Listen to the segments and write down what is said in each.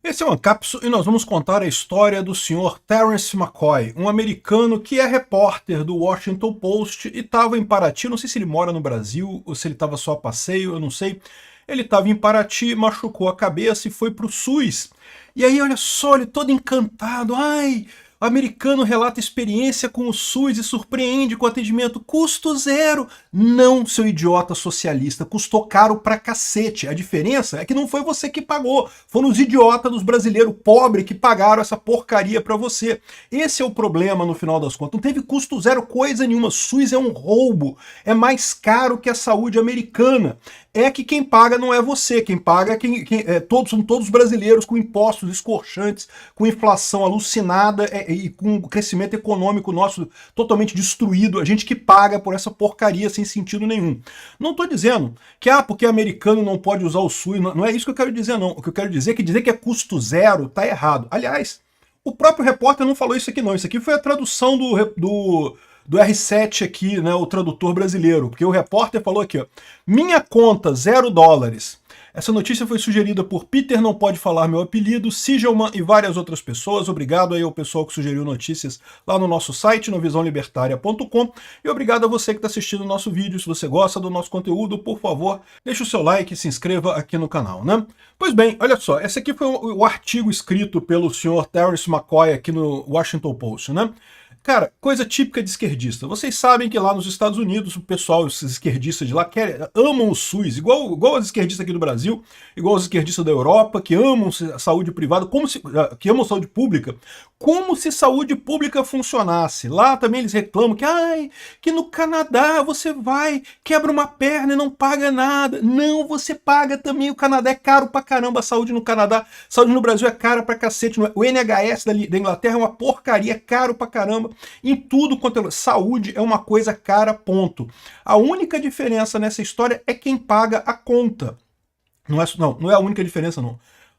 Esse é o Ancapso e nós vamos contar a história do Sr. Terence McCoy, um americano que é repórter do Washington Post e estava em Paraty. Não sei se ele mora no Brasil ou se ele estava só a passeio, eu não sei. Ele estava em Paraty, machucou a cabeça e foi para o SUS. E aí, olha só, ele todo encantado. Ai, o americano relata experiência com o SUS e surpreende com atendimento custo zero. Não, seu idiota socialista, custou caro pra cacete. A diferença é que não foi você que pagou, foram os idiotas dos brasileiros pobres que pagaram essa porcaria pra você. Esse é o problema no final das contas. Não teve custo zero coisa nenhuma. SUS é um roubo, é mais caro que a saúde americana. É que quem paga não é você, quem paga são todos brasileiros com impostos escorchantes, com inflação alucinada e com crescimento econômico nosso totalmente destruído, a gente que paga por essa porcaria sem sentido nenhum. Não estou dizendo que, porque americano não pode usar o SUS, não é isso que eu quero dizer não. O que eu quero dizer é que dizer que é custo zero está errado. Aliás, o próprio repórter não falou isso aqui não, isso aqui foi a tradução do R7 aqui, né, o tradutor brasileiro, porque o repórter falou aqui, ó, minha conta, $0. Essa notícia foi sugerida por Peter Não Pode Falar Meu Apelido, Sigelman e várias outras pessoas. Obrigado aí ao pessoal que sugeriu notícias lá no nosso site, no visãolibertaria.com, e obrigado a você que está assistindo o nosso vídeo. Se você gosta do nosso conteúdo, por favor, deixe o seu like e se inscreva aqui no canal, né? Pois bem, olha só, esse aqui foi o artigo escrito pelo Sr. Terence McCoy aqui no Washington Post, né? Cara, coisa típica de esquerdista. Vocês sabem que lá nos Estados Unidos o pessoal, os esquerdistas de lá, amam o SUS, igual os esquerdistas aqui do Brasil, igual os esquerdistas da Europa, que amam a saúde privada, que amam a saúde pública, como se saúde pública funcionasse. Lá também eles reclamam que no Canadá você vai, quebra uma perna e não paga nada. Não, você paga também. O Canadá é caro pra caramba, a saúde no Canadá. A saúde no Brasil é cara pra cacete. O NHS da Inglaterra é uma porcaria, é caro pra caramba. Em tudo quanto é saúde é uma coisa cara, ponto. A única diferença nessa história é quem paga a conta. Não é a única diferença, não.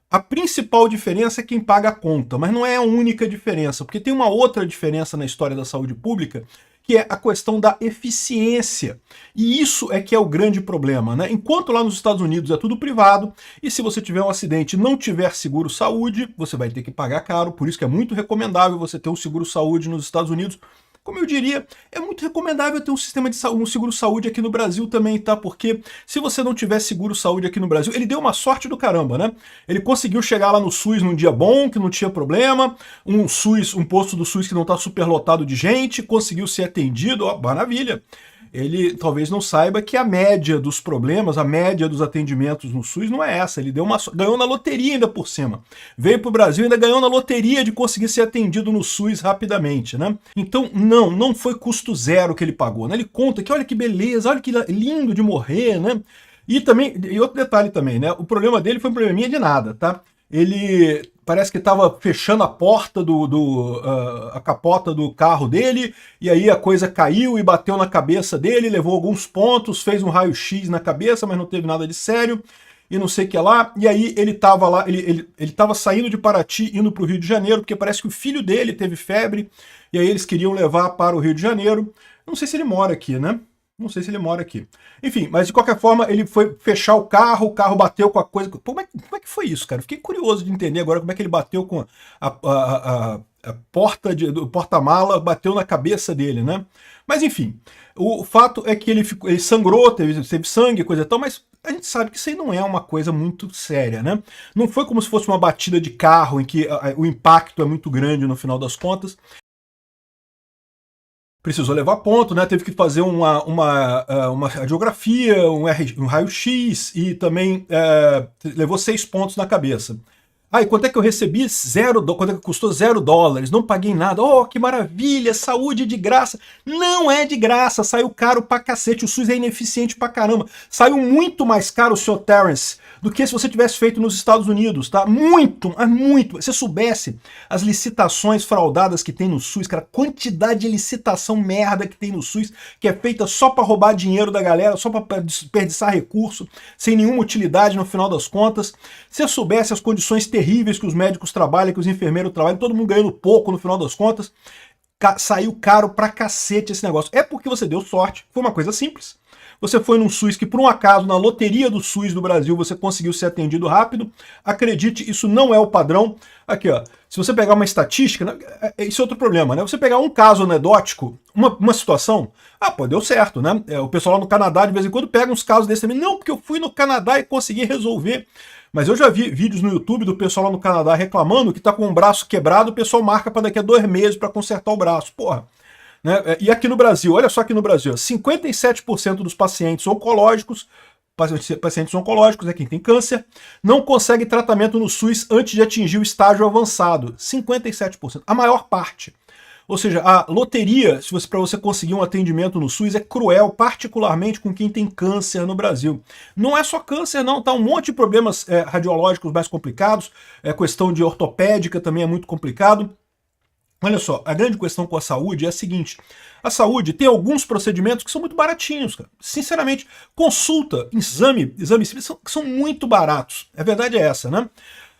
A principal diferença é quem paga a conta, mas não é a única diferença, porque tem uma outra diferença na história da saúde pública, que é a questão da eficiência. E isso é que é o grande problema, né? Enquanto lá nos Estados Unidos é tudo privado, e se você tiver um acidente e não tiver seguro-saúde, você vai ter que pagar caro, por isso que é muito recomendável você ter um seguro-saúde nos Estados Unidos. Como eu diria, é muito recomendável ter um sistema de um seguro-saúde aqui no Brasil também, tá? Porque se você não tiver seguro-saúde aqui no Brasil, ele deu uma sorte do caramba, né? Ele conseguiu chegar lá no SUS num dia bom, que não tinha problema, um posto do SUS que não tá superlotado de gente, conseguiu ser atendido, ó, maravilha. Ele talvez não saiba que a média dos problemas, a média dos atendimentos no SUS não é essa. Ele ganhou na loteria ainda por cima. Veio para o Brasil e ainda ganhou na loteria de conseguir ser atendido no SUS rapidamente, né? Então, não foi custo zero que ele pagou, né? Ele conta que olha que beleza, olha que lindo de morrer, né? E outro detalhe também, né? O problema dele foi um probleminha de nada, tá? Ele parece que estava fechando a porta a capota do carro dele, e aí a coisa caiu e bateu na cabeça dele, levou alguns pontos, fez um raio-x na cabeça, mas não teve nada de sério, e não sei o que lá, e aí ele estava lá, ele estava saindo de Paraty, indo para o Rio de Janeiro, porque parece que o filho dele teve febre, e aí eles queriam levar para o Rio de Janeiro. Não sei se ele mora aqui, né? Não sei se ele mora aqui. Enfim, mas de qualquer forma, ele foi fechar o carro bateu com a coisa... Pô, como é que foi isso, cara? Fiquei curioso de entender agora como é que ele bateu com a do porta-mala, bateu na cabeça dele, né? Mas enfim, o fato é que ele sangrou, teve sangue, coisa e tal, mas a gente sabe que isso aí não é uma coisa muito séria, né? Não foi como se fosse uma batida de carro em que o impacto é muito grande no final das contas. Precisou levar ponto, né? Teve que fazer uma radiografia, um raio-x e também levou 6 pontos na cabeça. E quanto é que eu recebi? Quanto é que custou? $0. Não paguei nada. Oh, que maravilha, saúde de graça. Não é de graça, saiu caro pra cacete. O SUS é ineficiente pra caramba. Saiu muito mais caro, Sr. Terence, do que se você tivesse feito nos Estados Unidos, tá? Muito. Se você soubesse as licitações fraudadas que tem no SUS, cara, a quantidade de licitação merda que tem no SUS, que é feita só pra roubar dinheiro da galera, só pra desperdiçar recurso, sem nenhuma utilidade no final das contas. Se você soubesse as condições terríveis que os médicos trabalham, que os enfermeiros trabalham, todo mundo ganhando pouco no final das contas, saiu caro pra cacete esse negócio. É porque você deu sorte, foi uma coisa simples. você foi num SUS que por um acaso na loteria do SUS do Brasil você conseguiu ser atendido rápido. Acredite, isso não é o padrão. Aqui, ó, se você pegar uma estatística, né, esse é outro problema, né? Você pegar um caso anedótico, uma situação, pô, deu certo, né? O pessoal lá no Canadá de vez em quando pega uns casos desses também, não, porque eu fui no Canadá e consegui resolver. Mas eu já vi vídeos no YouTube do pessoal lá no Canadá reclamando que tá com o braço quebrado, o pessoal marca para daqui a 2 meses para consertar o braço. Porra. Né? E aqui no Brasil, olha só aqui no Brasil, 57% dos pacientes oncológicos, né, quem tem câncer, não consegue tratamento no SUS antes de atingir o estágio avançado. 57%, a maior parte. Ou seja, a loteria, para você conseguir um atendimento no SUS, é cruel, particularmente com quem tem câncer no Brasil. Não é só câncer, não, tá um monte de problemas radiológicos mais complicados, questão de ortopédica também é muito complicado. Olha só, a grande questão com a saúde é a seguinte: a saúde tem alguns procedimentos que são muito baratinhos, cara. Sinceramente, consulta, exame são muito baratos. A verdade é essa, né?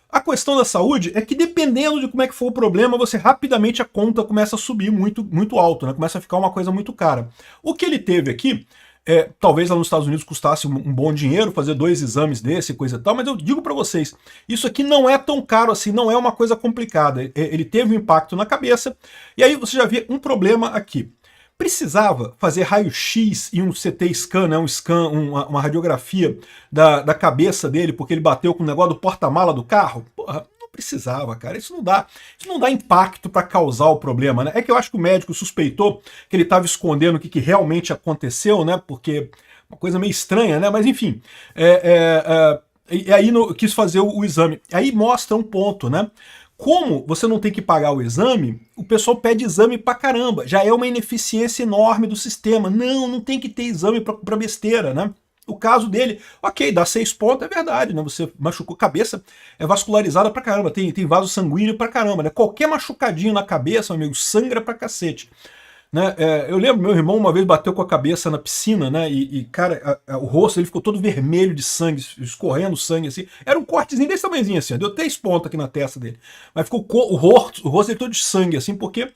A questão da saúde é que dependendo de como é que for o problema, você rapidamente a conta começa a subir muito, muito alto, né? Começa a ficar uma coisa muito cara. O que ele teve aqui, talvez lá nos Estados Unidos custasse um bom dinheiro fazer 2 exames desse, coisa e tal, mas eu digo para vocês, isso aqui não é tão caro assim, não é uma coisa complicada. Ele teve um impacto na cabeça, e aí você já vê um problema aqui. Precisava fazer raio-x e um CT scan, né, uma radiografia da cabeça dele, porque ele bateu com o negócio do porta-mala do carro? Porra, não precisava, cara. Isso não dá impacto para causar o problema, né? É que eu acho que o médico suspeitou que ele estava escondendo o que realmente aconteceu, né? Porque uma coisa meio estranha, né? Mas enfim, e aí quis fazer o exame. Aí mostra um ponto, né? Como você não tem que pagar o exame, o pessoal pede exame pra caramba. Já é uma ineficiência enorme do sistema. Não tem que ter exame pra besteira, né? O caso dele, ok, dá 6 pontos, é verdade, né? Você machucou a cabeça, é vascularizada pra caramba, tem vaso sanguíneo pra caramba, né? Qualquer machucadinho na cabeça, meu amigo, sangra pra cacete. Né? Eu lembro, meu irmão uma vez bateu com a cabeça na piscina, né? Cara, o rosto ele ficou todo vermelho de sangue, escorrendo sangue assim. Era um cortezinho desse tamanhozinho assim, deu 3 pontos aqui na testa dele. Mas ficou o rosto dele todo de sangue, assim, porque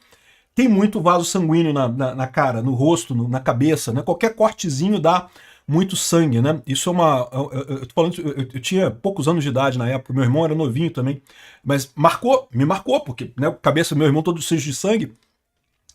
tem muito vaso sanguíneo na cara, no rosto, na cabeça, né? Qualquer cortezinho dá muito sangue, né? Isso é eu tô falando, eu tinha poucos anos de idade na época, meu irmão era novinho também, mas me marcou, porque né, a cabeça do meu irmão todo cheio de sangue.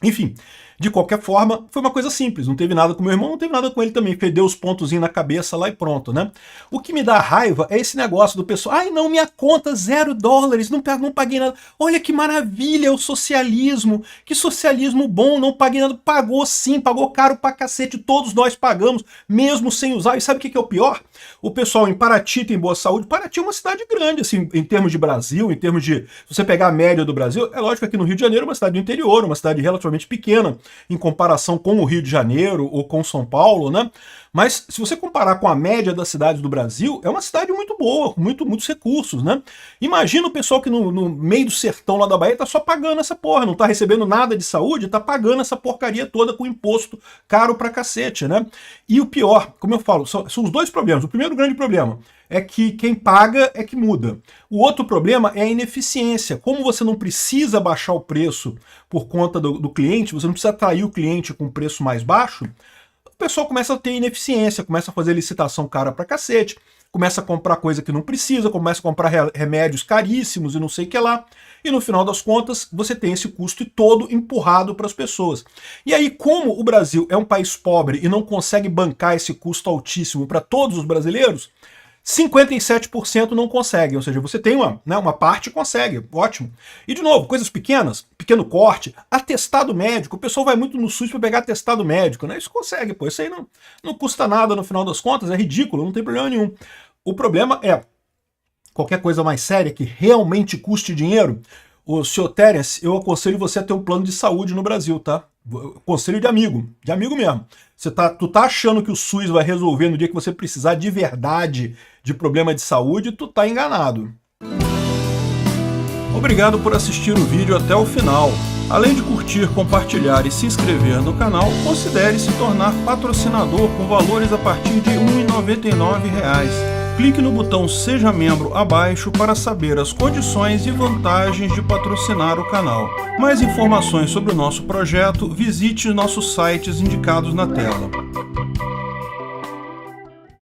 Enfim, de qualquer forma, foi uma coisa simples, não teve nada com meu irmão, não teve nada com ele também, perdeu os pontozinhos na cabeça lá e pronto, né? O que me dá raiva é esse negócio do pessoal, ai não, minha conta $0, não paguei nada, olha que maravilha, o socialismo, que socialismo bom, não paguei nada, pagou sim, pagou caro pra cacete, todos nós pagamos, mesmo sem usar, e sabe o que é o pior? O pessoal em Paraty tem boa saúde, Paraty é uma cidade grande, assim, em termos de Brasil, em termos de, se você pegar a média do Brasil, é lógico que aqui no Rio de Janeiro é uma cidade do interior, uma cidade relativamente pequena em comparação com o Rio de Janeiro ou com São Paulo, né? Mas se você comparar com a média das cidades do Brasil, é uma cidade muito boa, com muitos recursos, né? Imagina o pessoal que no meio do sertão lá da Bahia tá só pagando essa porra, não tá recebendo nada de saúde, tá pagando essa porcaria toda com imposto caro pra cacete, né? E o pior, como eu falo, são os 2 problemas. O primeiro grande problema é que quem paga é que muda. O outro problema é a ineficiência. Como você não precisa baixar o preço por conta do cliente, você não precisa atrair o cliente com preço mais baixo, o pessoal começa a ter ineficiência, começa a fazer licitação cara pra cacete, começa a comprar coisa que não precisa, começa a comprar remédios caríssimos e não sei o que lá, e no final das contas você tem esse custo todo empurrado para as pessoas. E aí, como o Brasil é um país pobre e não consegue bancar esse custo altíssimo para todos os brasileiros, 57% não conseguem, ou seja, você tem uma parte consegue, ótimo. E de novo, coisas pequenas, pequeno corte, atestado médico, o pessoal vai muito no SUS para pegar atestado médico, né? Isso consegue, pô, isso aí não custa nada no final das contas, é ridículo, não tem problema nenhum. O problema é qualquer coisa mais séria que realmente custe dinheiro. O senhor Terence, eu aconselho você a ter um plano de saúde no Brasil, tá? Conselho de amigo mesmo. Tu tá achando que o SUS vai resolver no dia que você precisar de verdade de problema de saúde, tu tá enganado. Obrigado por assistir o vídeo até o final. Além de curtir, compartilhar e se inscrever no canal, considere se tornar patrocinador com valores a partir de R$ 1,99. Clique no botão Seja Membro abaixo para saber as condições e vantagens de patrocinar o canal. Mais informações sobre o nosso projeto, visite nossos sites indicados na tela.